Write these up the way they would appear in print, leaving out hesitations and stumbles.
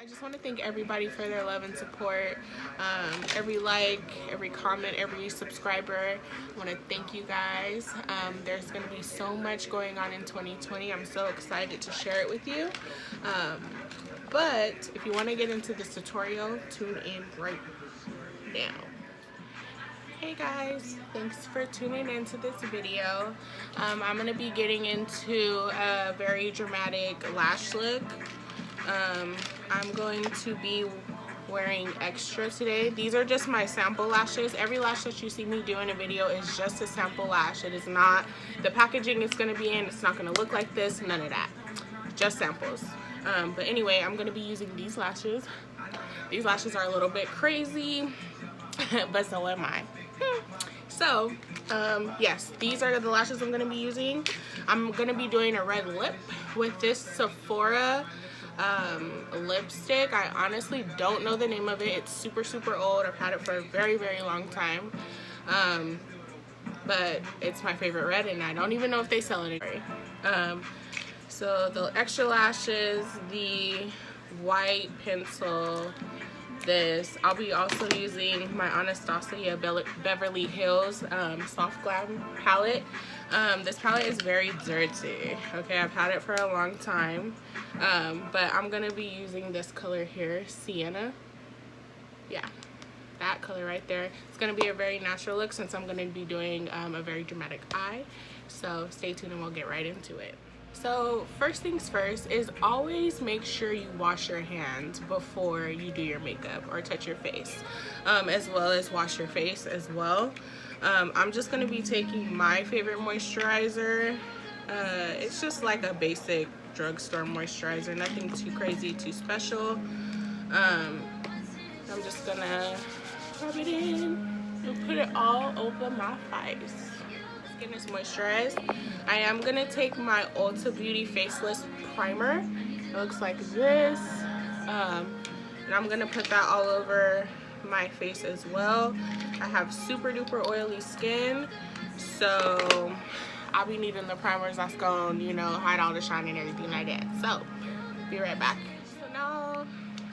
I just want to thank everybody for their love and support. Every like, every comment, every subscriber. I want to thank you guys. There's going to be so much going on in 2020. I'm so excited to share it with you. But if you want to get into this tutorial, tune in right now. Hey guys, thanks for tuning into this video. I'm going to be getting into a very dramatic lash look. I'm going to be wearing extra today. These are just my sample lashes. Every lash that you see me do in a video is just a sample lash. It is not the packaging it's going to be in. It's not going to look like this. None of that. Just samples. But anyway, I'm going to be using these lashes. These lashes are a little bit crazy, but so am I. So, yes, these are the lashes I'm going to be using. I'm going to be doing a red lip with this Sephora lipstick. I honestly don't know the name of it. It's super old. I've had it for a very long time. But it's my favorite red, and I don't even know if they sell it anymore. So the extra lashes, the white pencil, this. I'll be also using my Anastasia Beverly Hills Soft Glam palette. This palette is very dirty. Okay, I've had it for a long time. But I'm going to be using this color here, Sienna. Yeah, that color right there. It's going to be a very natural look since I'm going to be doing a very dramatic eye. So stay tuned and we'll get right into it. So first things first is always make sure you wash your hands before you do your makeup or touch your face, as well as wash your face as well. I'm just going to be taking my favorite moisturizer. It's just like a basic drugstore moisturizer, nothing too crazy, too special. I'm just going to rub it in and put it all over my face. Skin is moisturized. I am gonna take my Ulta Beauty Faceless Primer. It looks like this, and I'm gonna put that all over my face as well. I have super duper oily skin, so I'll be needing the primers that's gonna, you know, hide all the shine and everything like that. So be right back.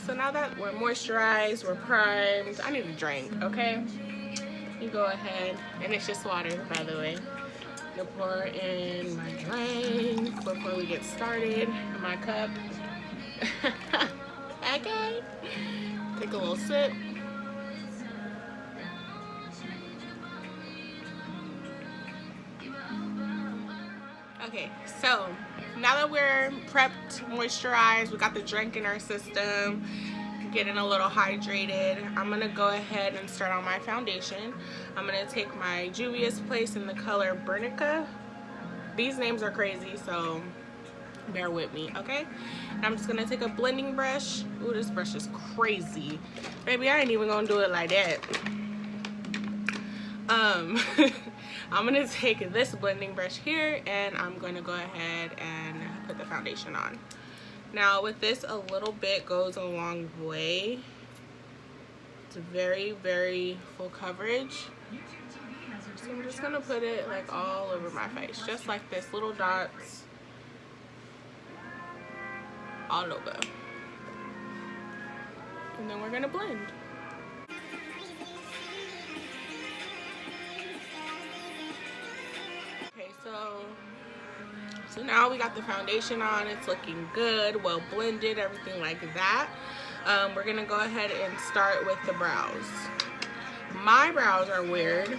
So now that we're moisturized, we're primed, I need a drink. Okay, you go ahead, and it's just water, by the way. To pour in my drink before we get started in my cup. Okay, take a little sip. Okay, so now that we're prepped, moisturized, we got the drink in our system, getting a little hydrated, I'm gonna go ahead and start on my foundation. I'm gonna take my JUVIAS Place in the color Burkina. These names are crazy, so bear with me, okay? And I'm just gonna take a blending brush. Ooh, this brush is crazy. Baby, I ain't even gonna do it like that. I'm gonna take this blending brush here, and I'm gonna go ahead and put the foundation on. Now with this, a little bit goes a long way. It's very full coverage. So I'm just gonna put it like all over my face, just like this, little dots all over. And then we're gonna blend. Okay, so now we got the foundation on. It's looking good, well blended, everything like that. We're gonna go ahead and start with the brows. My brows are weird.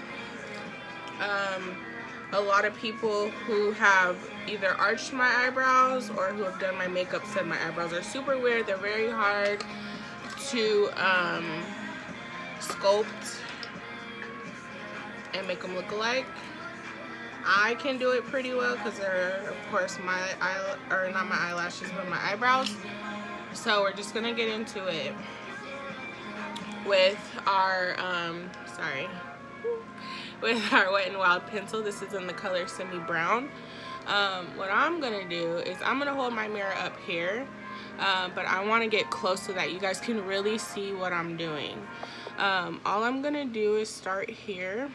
A lot of people who have either arched my eyebrows or who have done my makeup said my eyebrows are super weird. They're very hard to sculpt and make them look alike. I can do it pretty well because they're, of course, not my eyelashes, but my eyebrows. So we're just gonna get into it with our with our Wet n Wild pencil. This is in the color Semi Brown. What I'm gonna do is I'm gonna hold my mirror up here, but I want to get close so that you guys can really see what I'm doing. All I'm gonna do is start here,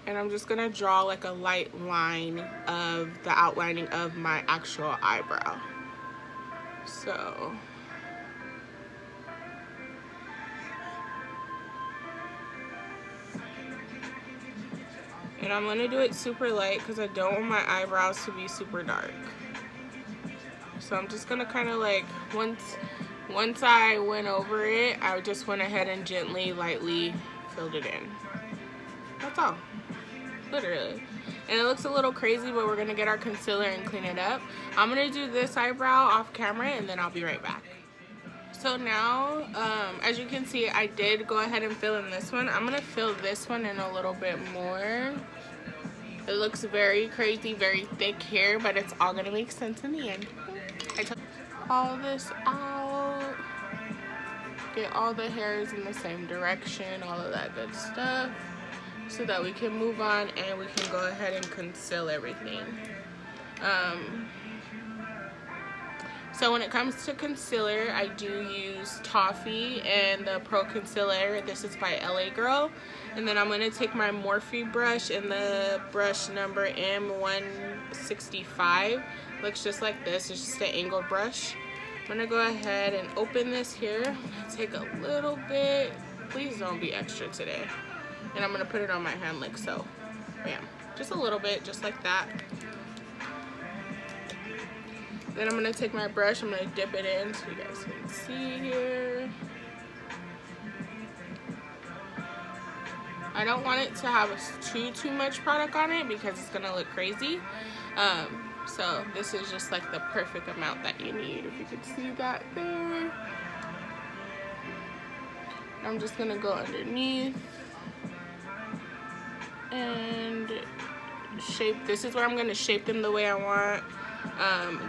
and I'm just gonna draw like a light line of the outlining of my actual eyebrow. So And I'm gonna do it super light because I don't want my eyebrows to be super dark. So I'm just gonna kind of like, once I went over it, I just went ahead and gently, lightly filled it in. That's all, literally. And it looks a little crazy, but we're gonna get our concealer and clean it up. I'm gonna do this eyebrow off camera and then I'll be right back. So now, as you can see, I did go ahead and fill in this one. I'm gonna fill this one in a little bit more. It looks very crazy, very thick here, but it's all gonna make sense in the end. I took all this out, get all the hairs in the same direction, all of that good stuff, so that we can move on and we can go ahead and conceal everything. So when it comes to concealer, I do use Toffee and the Pro Concealer. This is by LA Girl. And then I'm going to take my Morphe brush in the brush number M165. Looks just like this. It's just an angled brush. I'm going to go ahead and open this here. I'm going to take a little bit. Please don't be extra today. And I'm going to put it on my hand like so. Bam. Just a little bit, just like that. Then I'm going to take my brush, I'm going to dip it in so you guys can see here. I don't want it to have too much product on it because it's going to look crazy. So this is just like the perfect amount that you need, if you can see that there. I'm just going to go underneath and shape. This is where I'm going to shape them the way I want.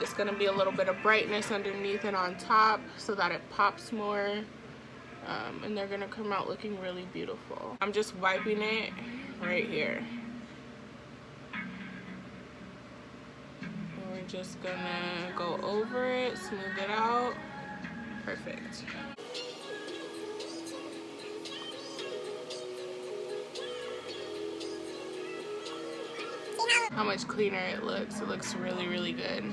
It's going to be a little bit of brightness underneath and on top so that it pops more, and they're going to come out looking really beautiful. I'm just wiping it right here. And we're just going to go over it, smooth it out. Perfect. How much cleaner it looks. It looks really, really good.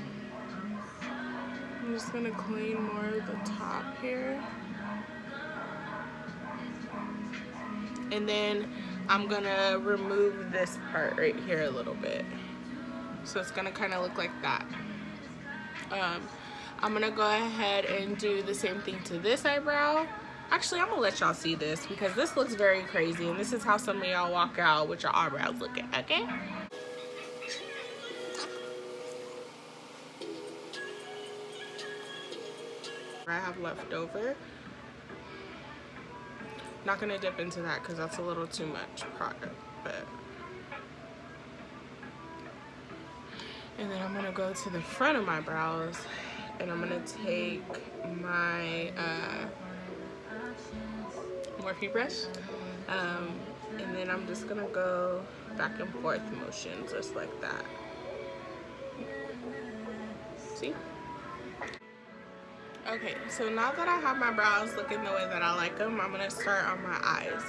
I'm just gonna clean more of the top here. And then I'm gonna remove this part right here a little bit. So it's gonna kind of look like that. I'm gonna go ahead and do the same thing to this eyebrow. Actually, I'm gonna let y'all see this because this looks very crazy, and this is how some of y'all walk out with your eyebrows looking, okay? I have left over. Not gonna dip into that because that's a little too much product, but. And then I'm gonna go to the front of my brows and I'm gonna take my Morphe brush, and then I'm just gonna go back and forth motions just like that. See? Okay, so now that I have my brows looking the way that I like them, I'm gonna start on my eyes.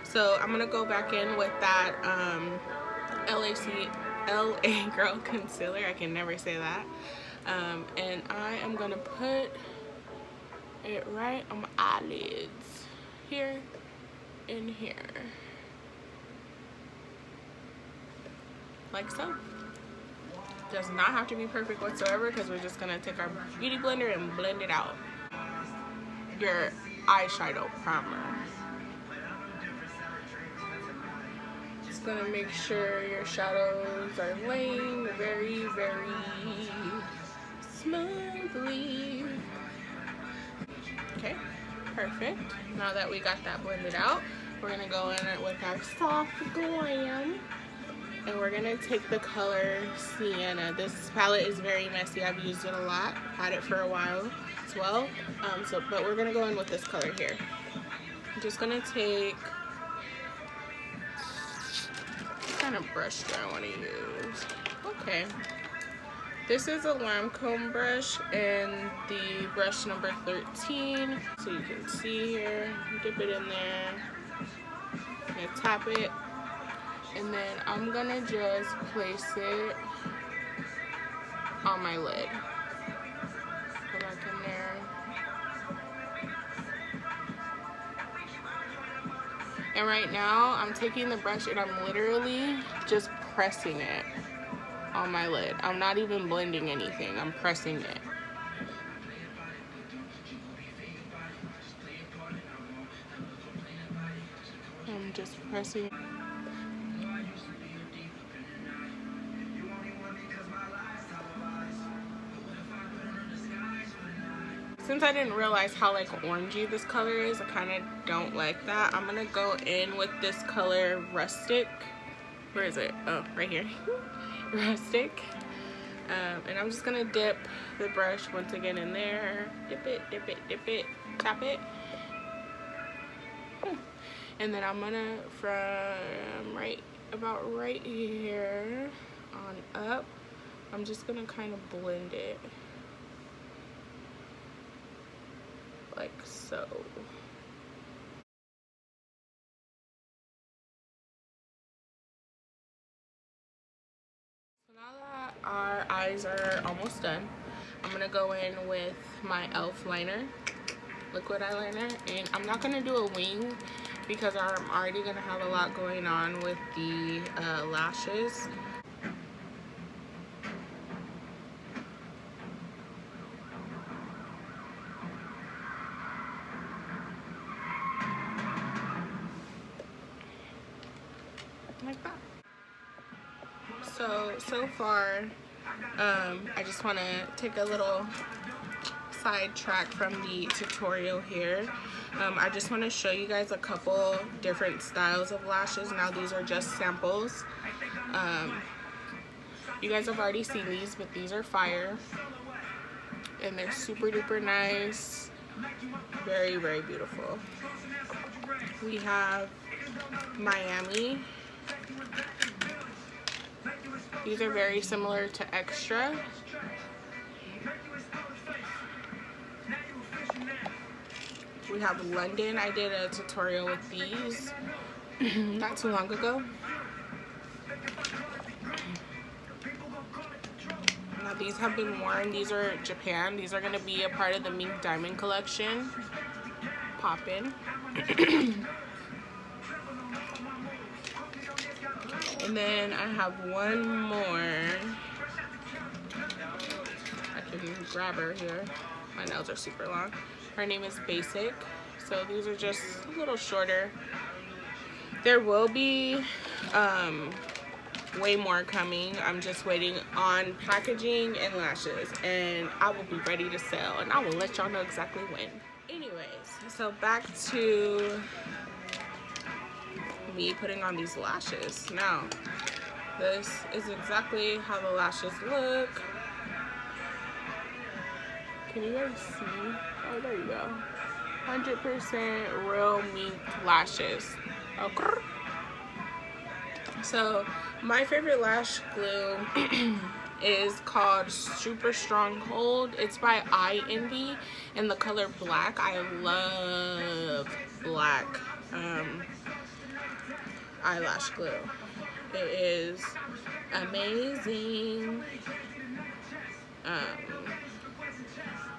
So I'm gonna go back in with that LA Girl concealer. I can never say that. And I am gonna put it right on my eyelids, here and here, like so. Does not have to be perfect whatsoever because we're just gonna take our beauty blender and blend it out. Your eyeshadow primer. Just gonna make sure your shadows are laying very, very smoothly. Okay, perfect. Now that we got that blended out, we're gonna go in with our soft Glam. And we're gonna take the color Sienna. This palette is very messy. I've used it a lot. Had it for a while as well. But we're gonna go in with this color here. I'm just gonna take, what kind of brush do I want to use? Okay. This is a Lancome brush and the brush number 13. So you can see here. Dip it in there. And tap it. And then I'm gonna just place it on my lid. Go back in there. And right now, I'm taking the brush and I'm literally just pressing it on my lid. I'm not even blending anything. I'm pressing it. I'm just pressing. Since I didn't realize how like orangey this color is, I kind of don't like that. I'm gonna go in with this color Rustic. Where is it? Oh, right here. Rustic. And I'm just gonna dip the brush once again in there. Dip it, dip it, dip it, tap it. And then I'm gonna, from about right here on up, I'm just gonna kind of blend it. Like so. So now that our eyes are almost done, I'm gonna go in with my e.l.f. liner, liquid eyeliner, and I'm not gonna do a wing because I'm already gonna have a lot going on with the lashes. Like that. So far, I just want to take a little sidetrack from the tutorial here. I just want to show you guys a couple different styles of lashes. Now these are just samples. You guys have already seen these, but these are fire. And they're super duper nice. Very, very beautiful. We have Miami. These are very similar to Extra. We have London. I did a tutorial with these not too long ago. Now these have been worn. These are Japan. These are going to be a part of the Mink Diamond collection. Poppin'. And then I have one more. I can grab her here. My nails are super long. Her name is Basic. So these are just a little shorter. There will be way more coming. I'm just waiting on packaging and lashes, and I will be ready to sell, and I will let y'all know exactly when. Anyways, so back to me putting on these lashes. Now, this is exactly how the lashes look. Can you guys see? Oh, there you go. 100% real mink lashes. Okay. So, my favorite lash glue is called Super Strong Hold. It's by I Envy in the color black. I love black eyelash glue. It is amazing.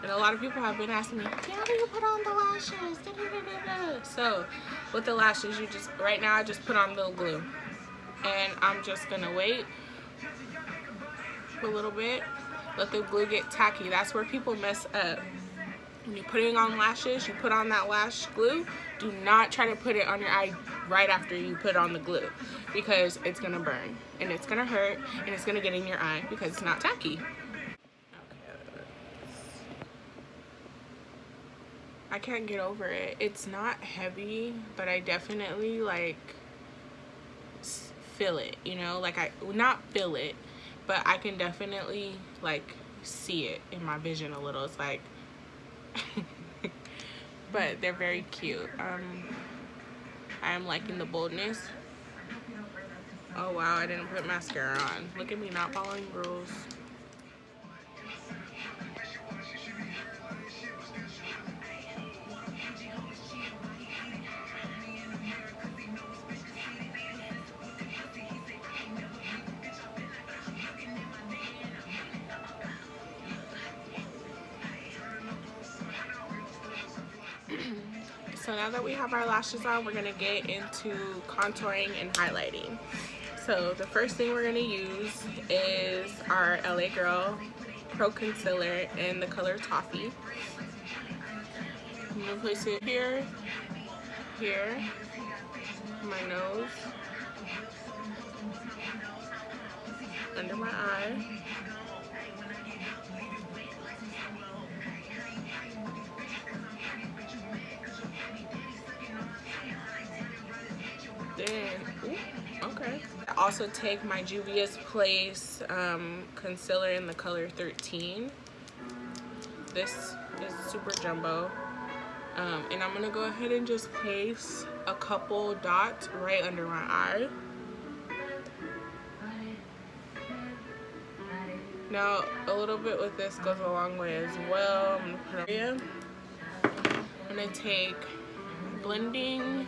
And a lot of people have been asking me, how do you put on the lashes? Da, da, da, da, da. So with the lashes, you just, right now I just put on the glue. And I'm just gonna wait a little bit, let the glue get tacky. That's where people mess up. When you're putting on lashes, you put on that lash glue. Do not try to put it on your eye right after you put on the glue, because it's gonna burn and it's gonna hurt and it's gonna get in your eye because it's not tacky. I can't get over it. It's not heavy, but I definitely like feel it, you know, like I not feel it, but I can definitely like see it in my vision a little. It's like but they're very cute. I am liking the boldness. Oh wow, I didn't put mascara on. Look at me not following rules. So now that we have our lashes on, we're gonna get into contouring and highlighting. So the first thing we're gonna use is our LA Girl Pro Concealer in the color Toffee. I'm gonna place it here, here, my nose, under my eye. Then, ooh, okay. I also take my JUVIAS Place concealer in the color 13. This is super jumbo. And I'm gonna go ahead and just place a couple dots right under my eye. Now, a little bit with this goes a long way as well. I'm gonna put it in. I'm gonna take blending,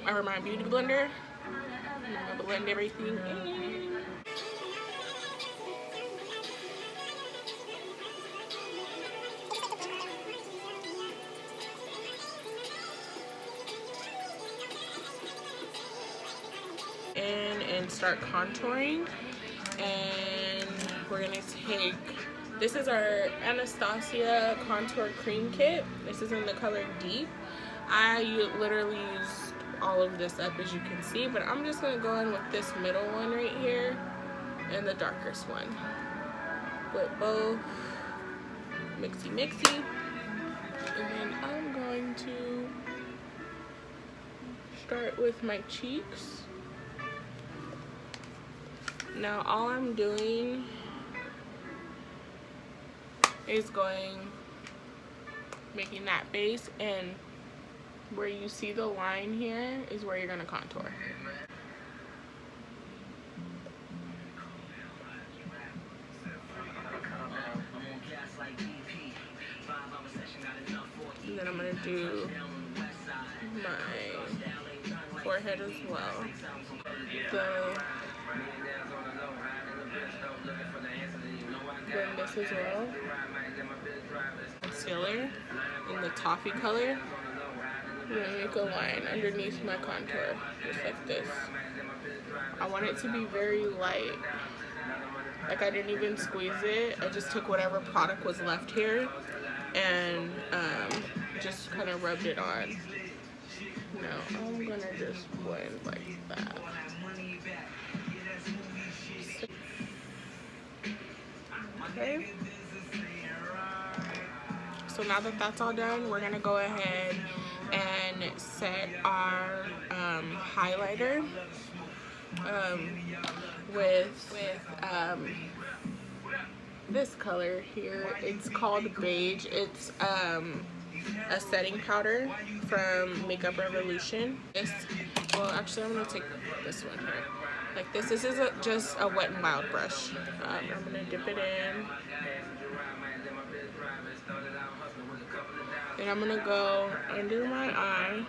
or my beauty blender. I'm gonna blend everything in. And start contouring. And we're gonna take, this is our Anastasia contour cream kit. This is in the color Deep. I literally used all of this up, as you can see, but I'm just gonna go in with this middle one right here and the darkest one with both, mixy mixy. And then I'm going to start with my cheeks. Now all I'm doing is making that base, and where you see the line here is where you're gonna contour. And then I'm gonna do my forehead as well. Then this as well. Concealer in the toffee color. I'm gonna make a line underneath my contour, just like this. I want it to be very light. Like, I didn't even squeeze it. I just took whatever product was left here and just kind of rubbed it on. Now I'm gonna just blend like that. Okay. So now that that's all done, we're gonna go ahead and set our highlighter with this color here. It's called Beige. It's a setting powder from Makeup Revolution. Well, actually, I'm gonna take this one here. Like this. This is just a Wet n Wild brush. I'm gonna dip it in. And I'm gonna go under my eye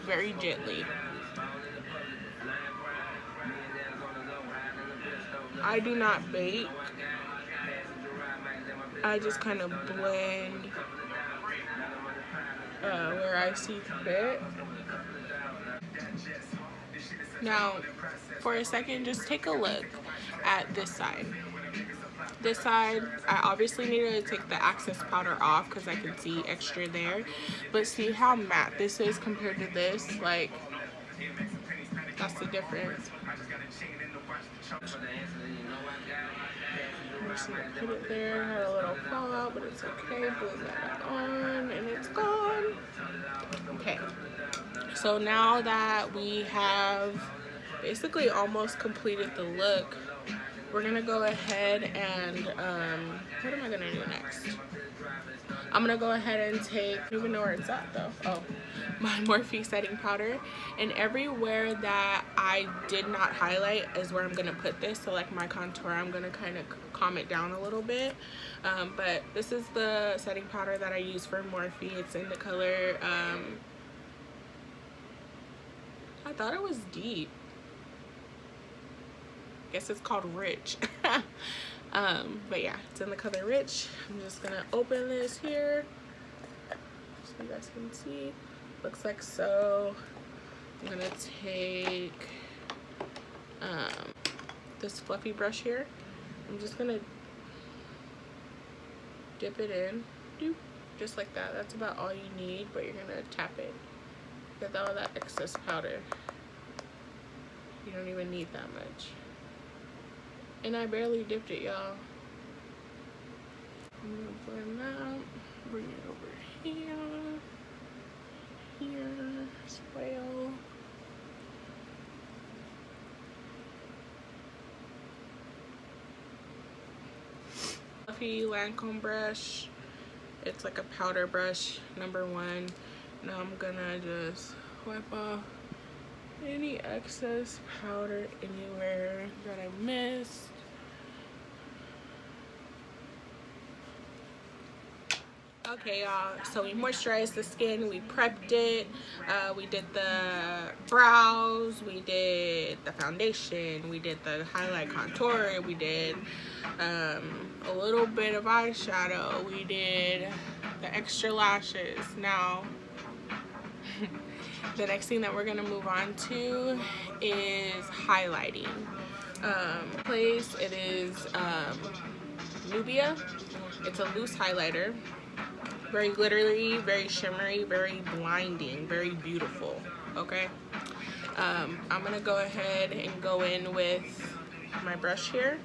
very gently. I do not bake. I just kind of blend where I see fit. Now, for a second, just take a look at this side. This side, I obviously needed to take the access powder off because I can see extra there. But see how matte this is compared to this? Like, that's the difference. Just put it there, had a little fallout, but it's okay. Blend that on, and it's gone. Okay, so now that we have basically almost completed the look, we're gonna go ahead and what am I gonna do next? I'm gonna go ahead and take, I don't even know where it's at though. Oh, my Morphe setting powder, and everywhere that I did not highlight is where I'm gonna put this. So like my contour, I'm gonna kind of calm it down a little bit. But this is the setting powder that I use for Morphe. It's in the color, I thought it was Deep. I guess it's called Rich. But yeah, it's in the color Rich. I'm just gonna open this here so you guys can see. Looks like so. I'm gonna take this fluffy brush here. I'm just gonna dip it in, just like that. That's about all you need, but you're gonna tap it. Get all that excess powder. You don't even need that much. And I barely dipped it, y'all. I'm gonna blend that, bring it over here, as well. Fluffy Lancome brush. It's like a powder brush, #1. Now I'm gonna just wipe off any excess powder anywhere that I missed. Okay, y'all, so we moisturized the skin, we prepped it, we did the brows, we did the foundation, we did the highlight contour, we did a little bit of eyeshadow, we did the extra lashes. Now the next thing that we're gonna move on to is highlighting. Place, it is Nubia. It's a loose highlighter. Very glittery, very shimmery, very blinding, very beautiful, okay? I'm gonna go ahead and go in with my brush here.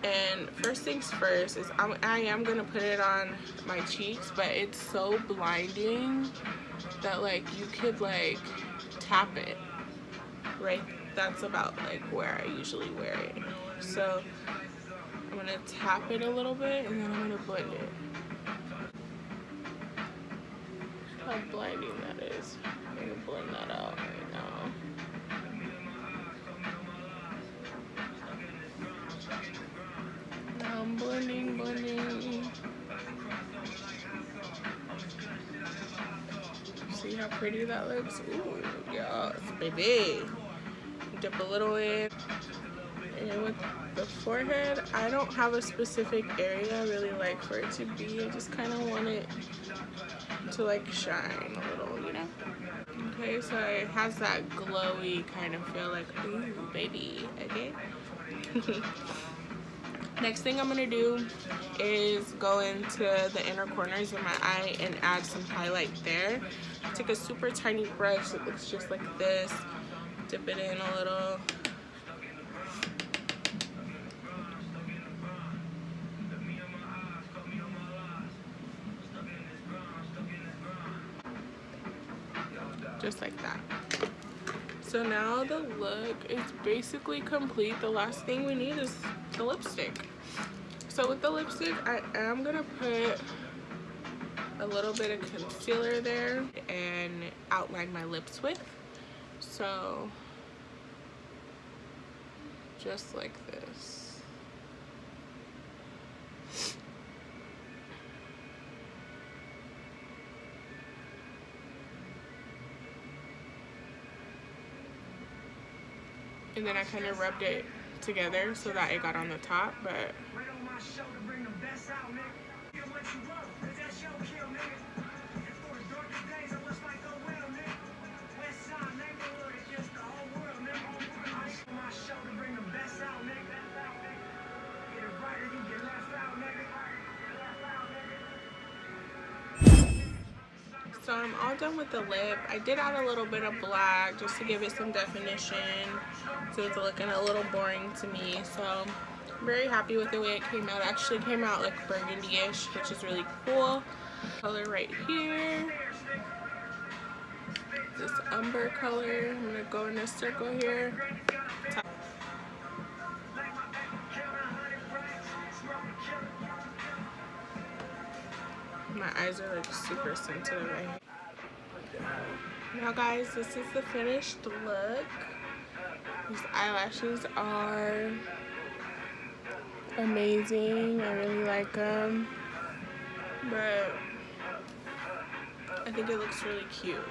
And first things first is I am gonna put it on my cheeks, but it's so blinding that like you could like tap it, right? That's about like where I usually wear it. So I'm gonna tap it a little bit and then I'm gonna blend it. How blinding that is. I'm gonna blend that out right now. Now I'm blending. See how pretty that looks? Ooh, yes, baby. Dip a little in. And with the forehead, I don't have a specific area I really like for it to be. I just kind of want it to like shine a little, you know? Okay, so it has that glowy kind of feel, like, ooh, baby, okay? Next thing I'm gonna do is go into the inner corners of my eye and add some highlight there. Take a super tiny brush that looks just like this, dip it in a little. Just like that. So now the look is basically complete. The last thing we need is the lipstick. So with the lipstick, I am gonna put a little bit of concealer there and outline my lips with. So just like this. And then I kind of rubbed it together so that it got on the top, but so I'm all done with the lip. I did add a little bit of black just to give it some definition, so it's looking a little boring to me. So I'm very happy with the way it came out. It actually came out like burgundy-ish, which is really cool. Color right here, this umber color. I'm gonna go in a circle here. My eyes are like super sensitive right here. Now guys, this is the finished look. These eyelashes are amazing. I really like them, but I think it looks really cute.